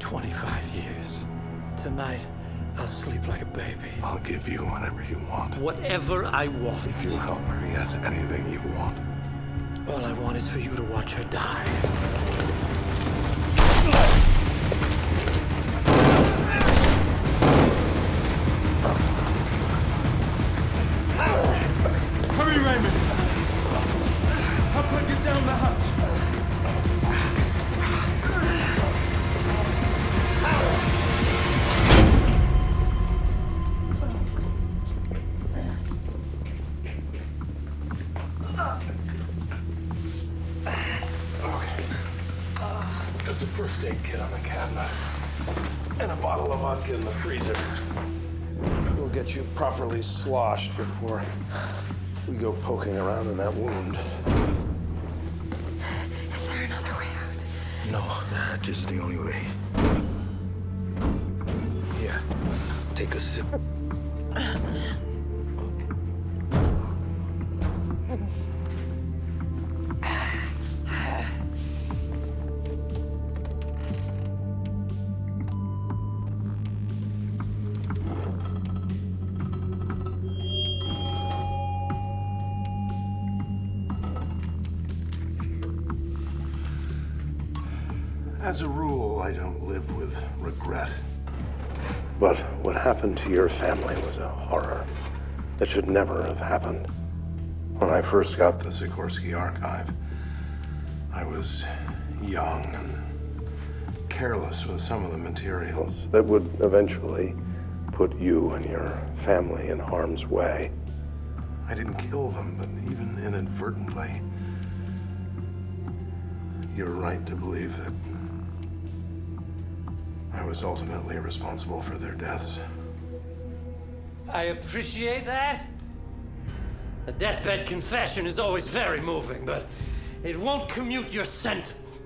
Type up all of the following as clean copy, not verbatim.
25 years. Tonight, I'll sleep like a baby. I'll give you whatever you want. Whatever I want. If you help her, he has anything you want. All I want is for you to watch her die. Hurry, Raymond! I'll put you down the hatch. There's a first aid kit on the cabinet and a bottle of vodka in the freezer. We'll get you properly sloshed before we go poking around in that wound. Is there another way out? No, that is the only way. Here, take a sip. As a rule, I don't live with regret. But what happened to your family was a horror that should never have happened. When I first got the Sikorsky archive, I was young and careless with some of the materials that would eventually put you and your family in harm's way. I didn't kill them, but even inadvertently, you're right to believe that I was ultimately responsible for their deaths. I appreciate that. A deathbed confession is always very moving, but it won't commute your sentence.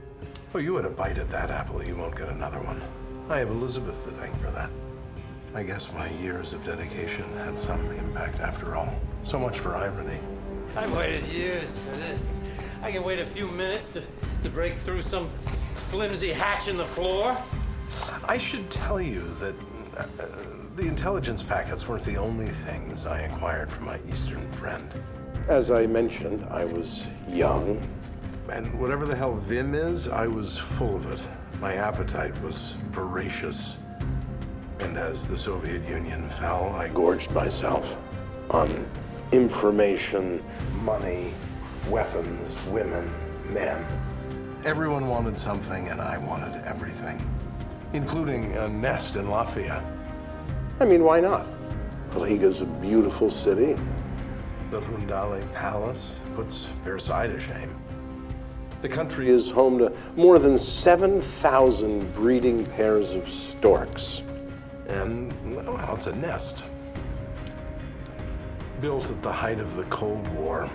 Well, you had a bite at that apple. You won't get another one. I have Elizabeth to thank for that. I guess my years of dedication had some impact after all. So much for irony. I've waited years for this. I can wait a few minutes to break through some flimsy hatch in the floor. I should tell you that the intelligence packets weren't the only things I acquired from my Eastern friend. As I mentioned, I was young, and whatever the hell Vim is, I was full of it. My appetite was voracious. And as the Soviet Union fell, I gorged myself on information, money, weapons, women, men. Everyone wanted something, and I wanted everything, including a nest in Latvia. I mean, why not? Riga's a beautiful city. The Rundale Palace puts Versailles to shame. The country is home to more than 7,000 breeding pairs of storks. And, well, it's a nest. Built at the height of the Cold War,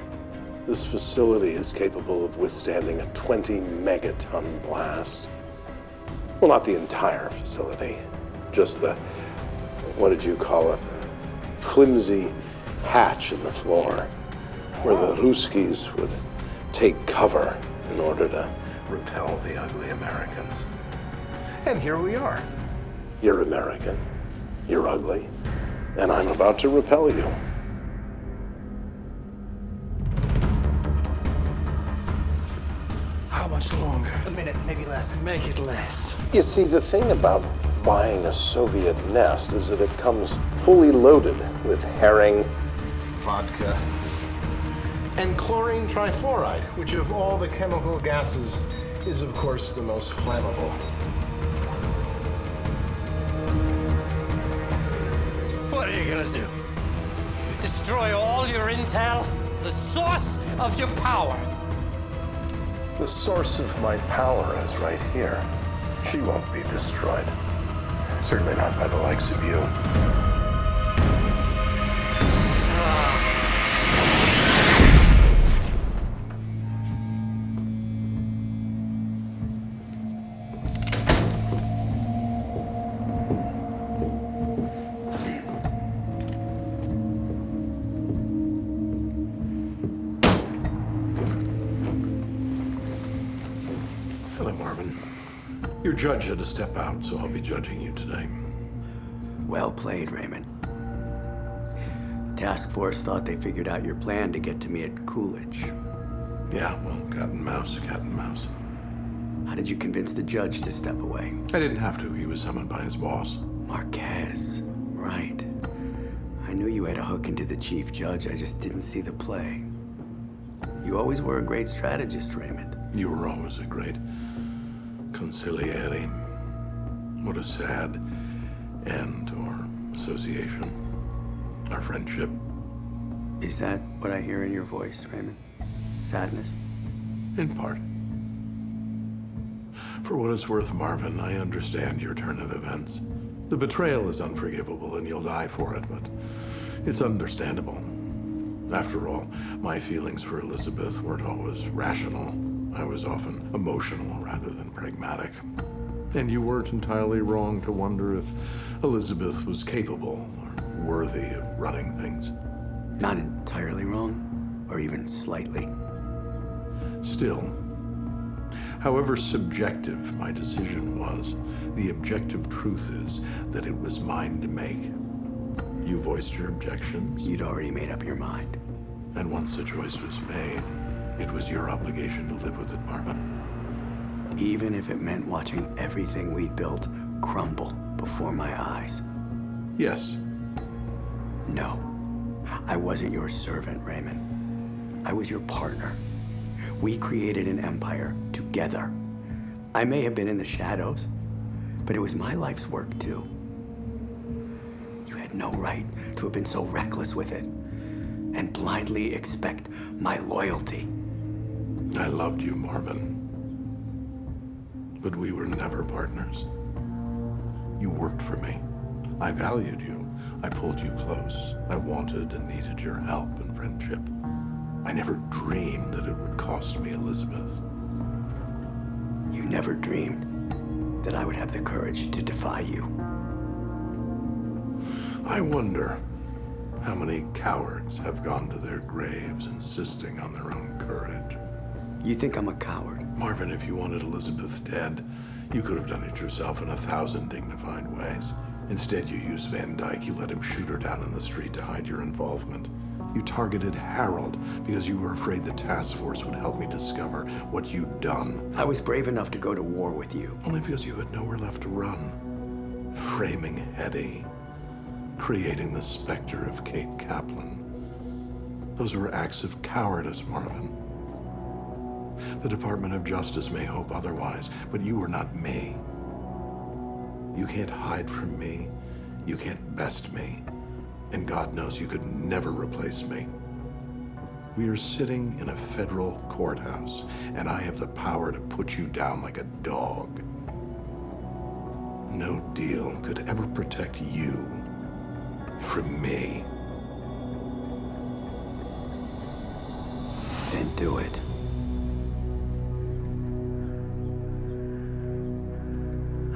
this facility is capable of withstanding a 20-megaton blast. Well, not the entire facility, just the, what did you call it? The flimsy hatch in the floor where the Ruskies would take cover in order to repel the ugly Americans. And here we are. You're American, you're ugly, and I'm about to repel you. How much longer? A minute, maybe less. Make it less. You see, the thing about buying a Soviet nest is that it comes fully loaded with herring, vodka, and chlorine trifluoride, which of all the chemical gases is, of course, the most flammable. What are you gonna do? Destroy all your intel? The source of your power? The source of my power is right here. She won't be destroyed. Certainly not by the likes of you. Hello, Marvin. You're Your judge had to step out, so I'll be judging you today. Well played, Raymond. The task force thought they figured out your plan to get to me at Coolidge. Yeah, well, cat and mouse, cat and mouse. How did you convince the judge to step away? I didn't have to. He was summoned by his boss. Marquez, right. I knew you had a hook into the chief judge, I just didn't see the play. You always were a great strategist, Raymond. You were always a great consigliere. What a sad end or association. Our friendship. Is that what I hear in your voice, Raymond? Sadness? In part. For what it's worth, Marvin, I understand your turn of events. The betrayal is unforgivable and you'll die for it, but it's understandable. After all, my feelings for Elizabeth weren't always rational. I was often emotional rather than pragmatic. And you weren't entirely wrong to wonder if Elizabeth was capable or worthy of running things. Not entirely wrong, or even slightly. Still, however subjective my decision was, the objective truth is that it was mine to make. You voiced your objections. You'd already made up your mind. And once the choice was made, it was your obligation to live with it, Marvin. Even if it meant watching everything we'd built crumble before my eyes. Yes. No. I wasn't your servant, Raymond. I was your partner. We created an empire together. I may have been in the shadows, but it was my life's work too. You had no right to have been so reckless with it and blindly expect my loyalty. I loved you, Marvin. But we were never partners. You worked for me. I valued you. I pulled you close. I wanted and needed your help and friendship. I never dreamed that it would cost me Elizabeth. You never dreamed that I would have the courage to defy you. I wonder how many cowards have gone to their graves insisting on their own courage. You think I'm a coward? Marvin, if you wanted Elizabeth dead, you could have done it yourself in 1,000 dignified ways. Instead, you used Van Dyke. You let him shoot her down in the street to hide your involvement. You targeted Harold because you were afraid the task force would help me discover what you'd done. I was brave enough to go to war with you. Only because you had nowhere left to run. Framing Hetty. Creating the specter of Kate Kaplan. Those were acts of cowardice, Marvin. The Department of Justice may hope otherwise, but you are not me. You can't hide from me. You can't best me. And God knows you could never replace me. We are sitting in a federal courthouse, and I have the power to put you down like a dog. No deal could ever protect you from me. Then do it.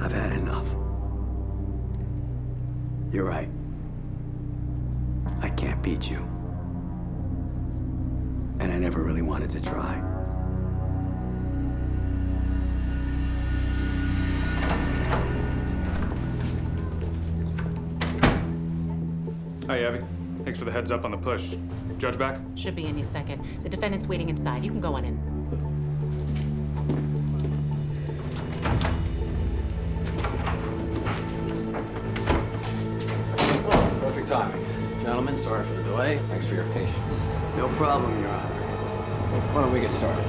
I've had enough. You're right. I can't beat you. And I never really wanted to try. Hi, Abby. Thanks for the heads up on the push. Judge back? Should be any second. The defendant's waiting inside. You can go on in. Perfect timing. Gentlemen, sorry for the delay. Thanks for your patience. No problem, Your Honor. Why don't we get started?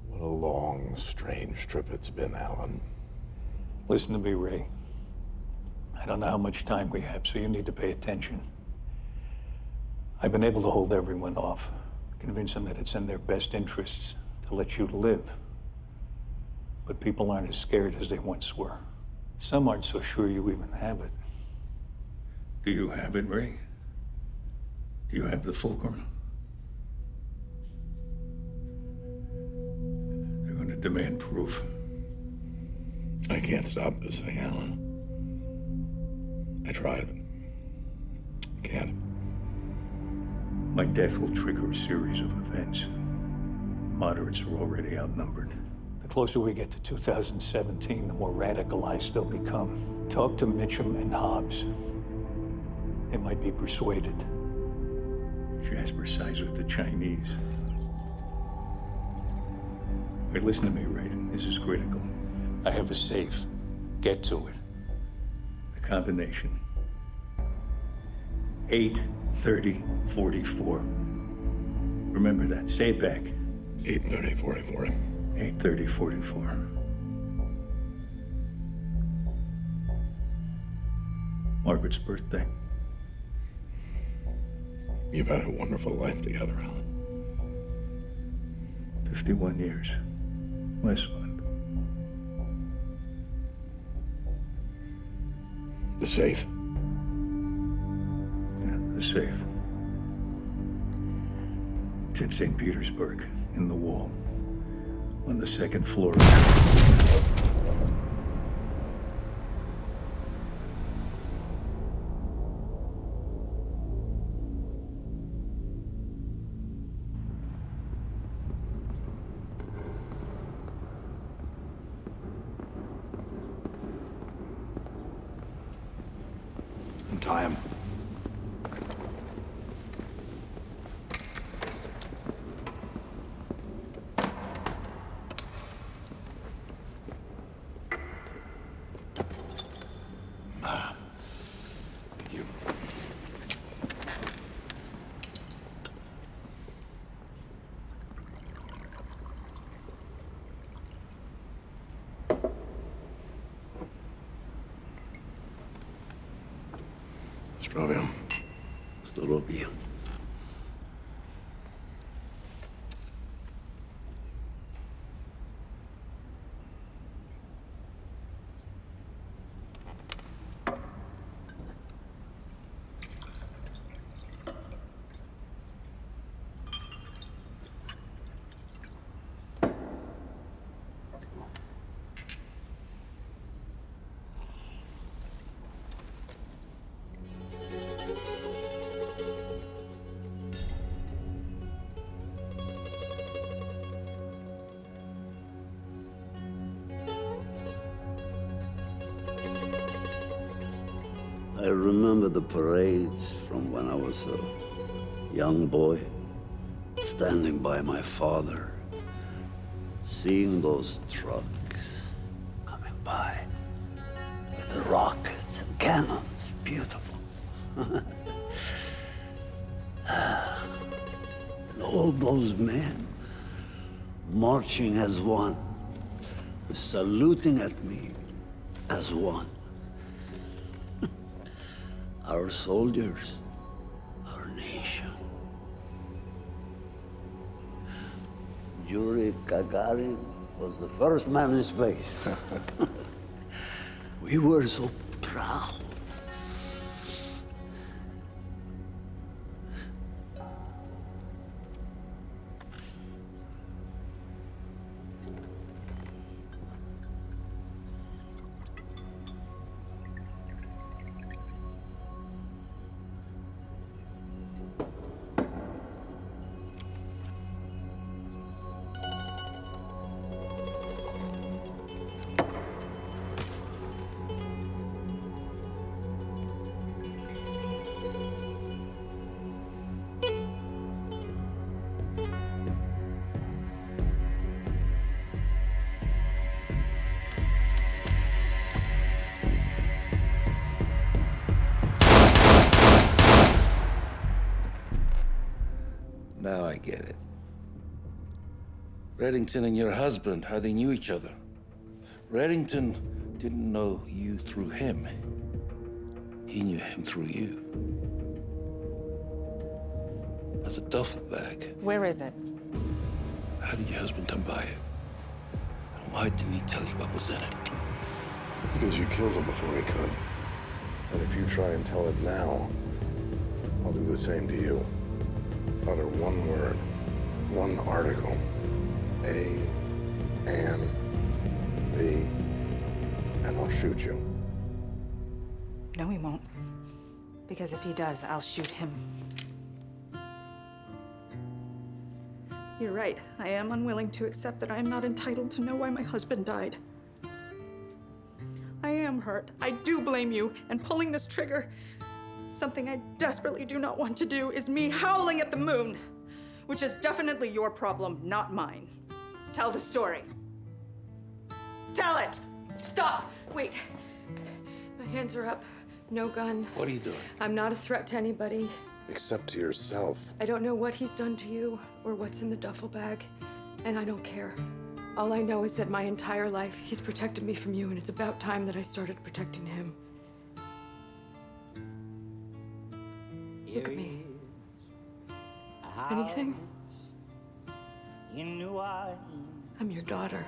What a long, strange trip it's been, Alan. Listen to me, Ray. I don't know how much time we have, so you need to pay attention. I've been able to hold everyone off, convince them that it's in their best interests to let you live. But people aren't as scared as they once were. Some aren't so sure you even have it. Do you have it, Ray? Do you have the fulcrum? They're going to demand proof. I can't stop this thing, Alan. I tried, but I can't. My death will trigger a series of events. Moderates are already outnumbered. The closer we get to 2017, the more radicalized they'll become. Talk to Mitchum and Hobbs. They might be persuaded. Jasper sides with the Chinese. Wait, listen to me, Ray. This is critical. I have a safe. Get to it. The combination. 8-30-44. Remember that. Say it back. 8-30-44. 8-30-44. Margaret's birthday. You've had a wonderful life together, Alan. 51 years. Last month. The safe. Yeah, the safe. It's in St. Petersburg, in the wall, on the second floor. Untie him. Thank you. Zdrowie. Zdrowie. I remember the parades from when I was a young boy, standing by my father, seeing those trucks coming by with the rockets and cannons. Beautiful. And all those men marching as one, saluting at me as one. Our soldiers, our nation. Yuri Gagarin was the first man in space. We were so proud. Now I get it. Reddington and your husband, how they knew each other. Reddington didn't know you through him. He knew him through you. As a duffel bag. Where is it? How did your husband come by it? And why didn't he tell you what was in it? Because you killed him before he could. And if you try and tell it now, I'll do the same to you. Utter one word, one article. A, N, B, and I'll shoot you. No, he won't. Because if he does, I'll shoot him. You're right. I am unwilling to accept that I am not entitled to know why my husband died. I am hurt. I do blame you, and pulling this trigger, something I desperately do not want to do, is me howling at the moon, which is definitely your problem, not mine. Tell the story. Tell it! Stop! Wait. My hands are up. No gun. What are you doing? I'm not a threat to anybody. Except to yourself. I don't know what he's done to you or what's in the duffel bag, and I don't care. All I know is that my entire life, he's protected me from you, and it's about time that I started protecting him. Look at me. Anything? I'm your daughter.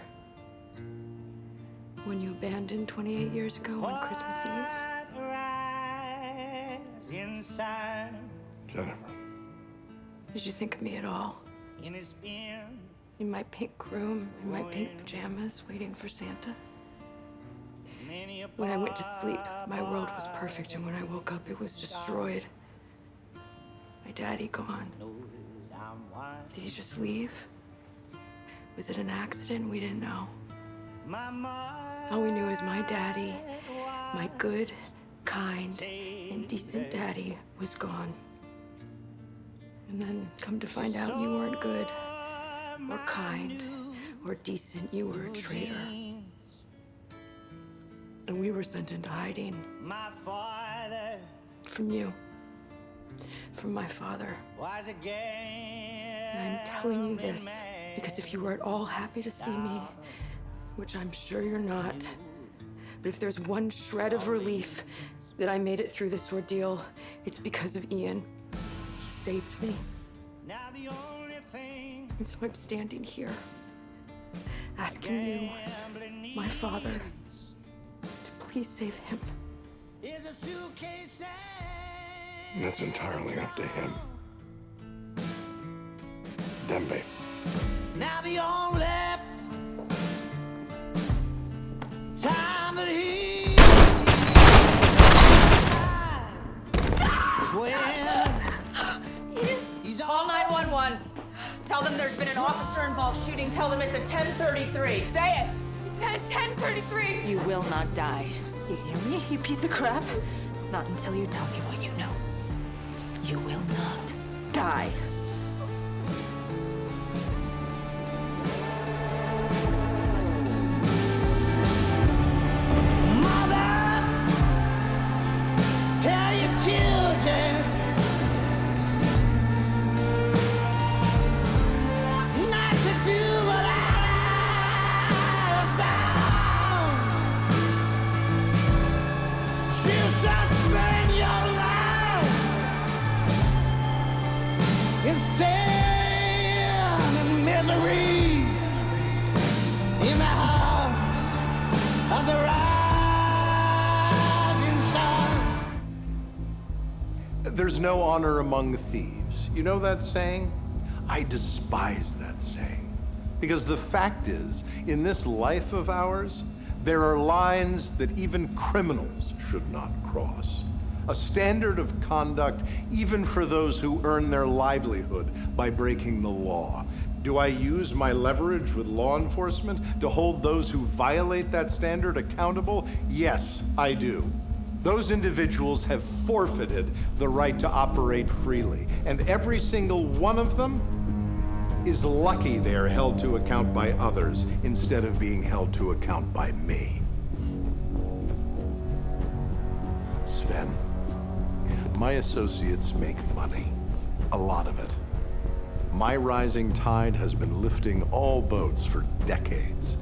One you abandoned 28 years ago on Christmas Eve. Jennifer. Did you think of me at all? In my pink room, in my pink pajamas, waiting for Santa? When I went to sleep, my world was perfect, and when I woke up, it was destroyed. My daddy gone. Did he just leave? Was it an accident? We didn't know. All we knew is my daddy, my good, kind, and decent daddy, was gone. And then, come to find out, you weren't good, or kind, or decent. You were a traitor. And we were sent into hiding. From you. From my father. And I'm telling you this because if you were at all happy to see me, which I'm sure you're not, but if there's one shred of relief that I made it through this ordeal, it's because of Ian. He saved me. And so I'm standing here, asking you, my father, to please save him. That's entirely up to him. Dembe. Now the only time that he is when he's Call 911. Tell them there's been an officer-involved shooting. Tell them it's a 1033. Say it. It's at 10:33. You will not die. You hear me, you piece of crap? Not until you tell me what you know. You will not die. Mother, tell your children not to do what I've done. She'll suspend your life in sin and misery in the heart of the rising sun. There's no honor among thieves. You know that saying? I despise that saying. Because the fact is, in this life of ours, there are lines that even criminals should not cross. A standard of conduct even for those who earn their livelihood by breaking the law. Do I use my leverage with law enforcement to hold those who violate that standard accountable? Yes, I do. Those individuals have forfeited the right to operate freely, and every single one of them is lucky they are held to account by others instead of being held to account by me. Sven, my associates make money, a lot of it. My rising tide has been lifting all boats for decades,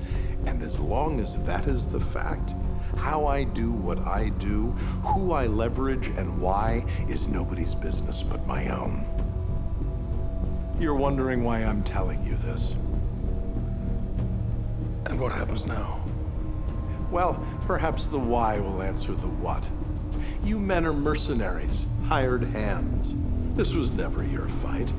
and as long as that is the fact, how I do what I do, who I leverage, and why is nobody's business but my own. You're wondering why I'm telling you this. And what happens now? Well, perhaps the why will answer the what. You men are mercenaries, hired hands. This was never your fight.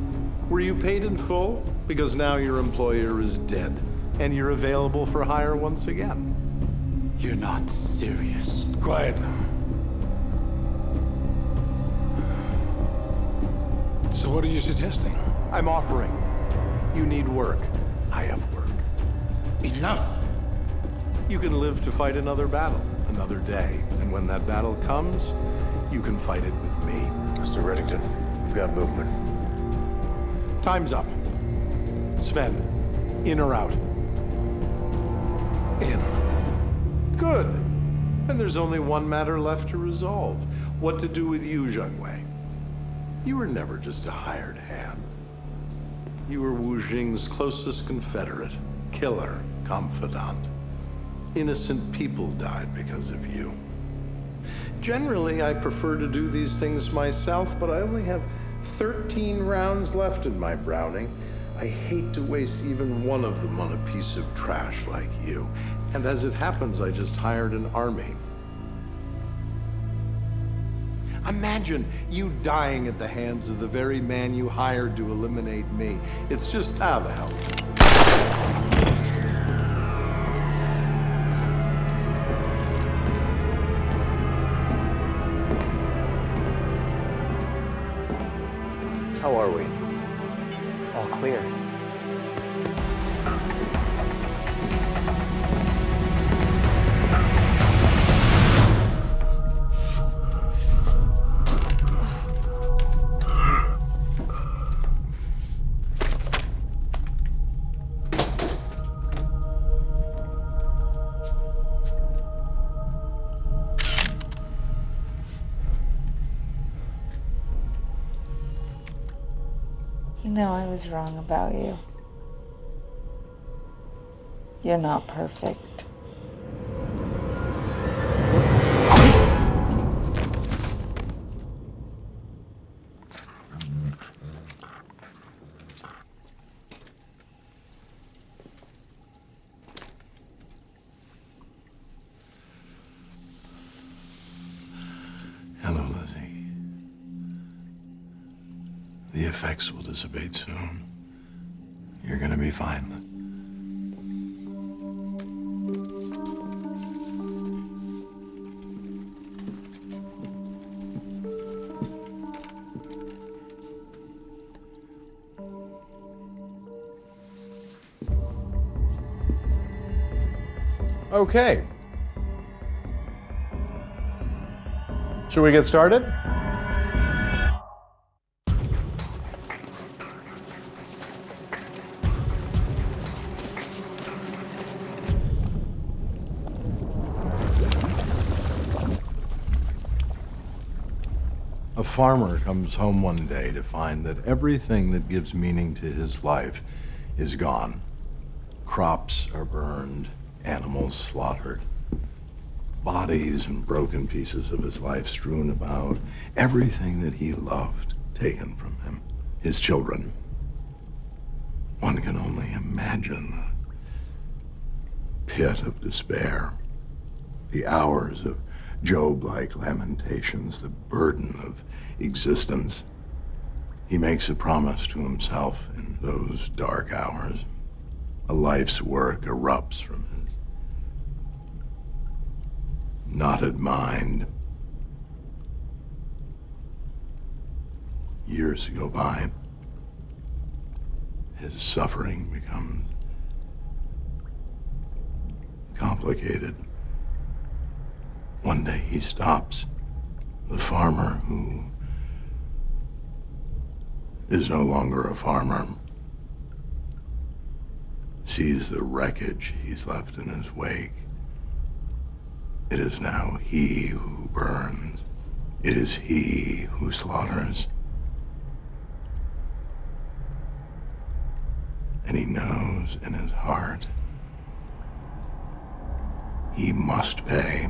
Were you paid in full? Because now your employer is dead, and you're available for hire once again. You're not serious. Quiet. So what are you suggesting? I'm offering. You need work. I have work. Enough! You can live to fight another battle, another day. And when that battle comes, you can fight it with me. Mr. Reddington, we've got movement. Time's up. Sven, in or out? In. Good. And there's only one matter left to resolve. What to do with you, Zhengwei. You were never just a hired hand. You were Wu Jing's closest confederate, killer, confidant. Innocent people died because of you. Generally, I prefer to do these things myself, but I only have 13 rounds left in my Browning. I hate to waste even one of them on a piece of trash like you. And as it happens, I just hired an army. Imagine you dying at the hands of the very man you hired to eliminate me. It's just, the hell. How are we? All clear. You know I was wrong about you. You're not perfect. Hello, Lizzie. The effects will dissipate soon. You're gonna be fine. Okay. Should we get started? A farmer comes home one day to find that everything that gives meaning to his life is gone. Crops are burned, animals slaughtered, bodies and broken pieces of his life strewn about, everything that he loved taken from him, his children. One can only imagine the pit of despair, the hours of Job-like lamentations, the burden of existence. He makes a promise to himself in those dark hours. A life's work erupts from his knotted mind. Years go by. His suffering becomes complicated. One day he stops. The farmer who is no longer a farmer sees the wreckage he's left in his wake. It is now he who burns. It is he who slaughters. And he knows in his heart he must pay.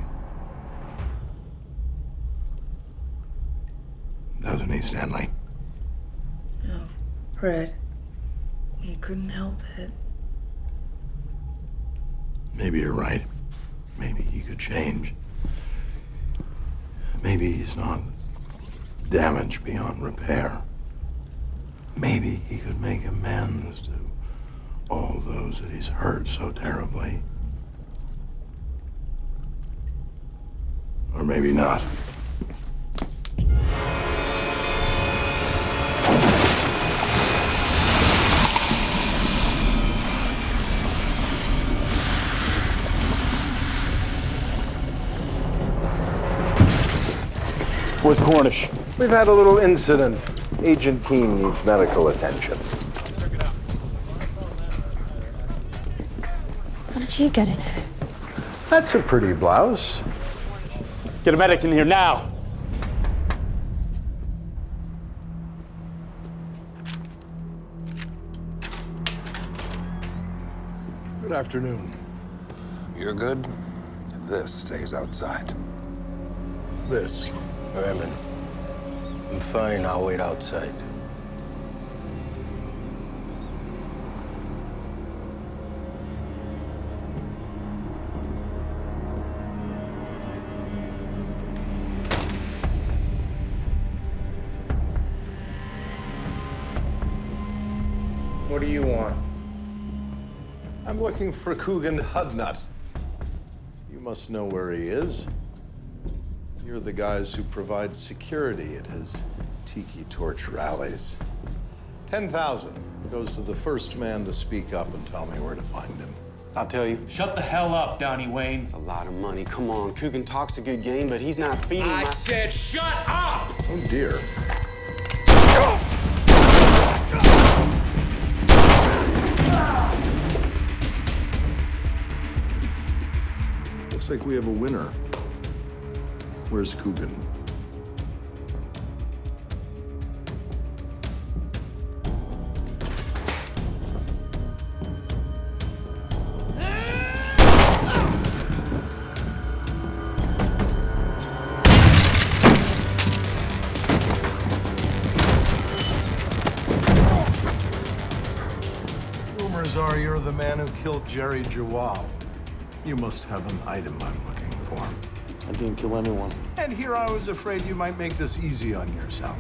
Doesn't he, Stanley? No, Red. He couldn't help it. Maybe you're right. Maybe he could change. Maybe he's not damaged beyond repair. Maybe he could make amends to all those that he's hurt so terribly. Or maybe not. Where's Cornish? We've had a little incident. Agent Keene needs medical attention. What did you get in it? That's a pretty blouse. Get a medic in here now. Good afternoon. You're good? This stays outside. This. Raymond, I'm fine. I'll wait outside. What do you want? I'm looking for Coogan Hudnut. You must know where he is. You're the guys who provide security at his Tiki Torch rallies. 10,000 goes to the first man to speak up and tell me where to find him. I'll tell you. Shut the hell up, Donnie Wayne. It's a lot of money. Come on, Coogan talks a good game, but he's not feeding I said shut up! Oh, dear. Looks like we have a winner. Where's Coogan? Rumors are you're the man who killed Jerry Jawal. You must have an item I'm looking for. I didn't kill anyone. And here I was afraid you might make this easy on yourself.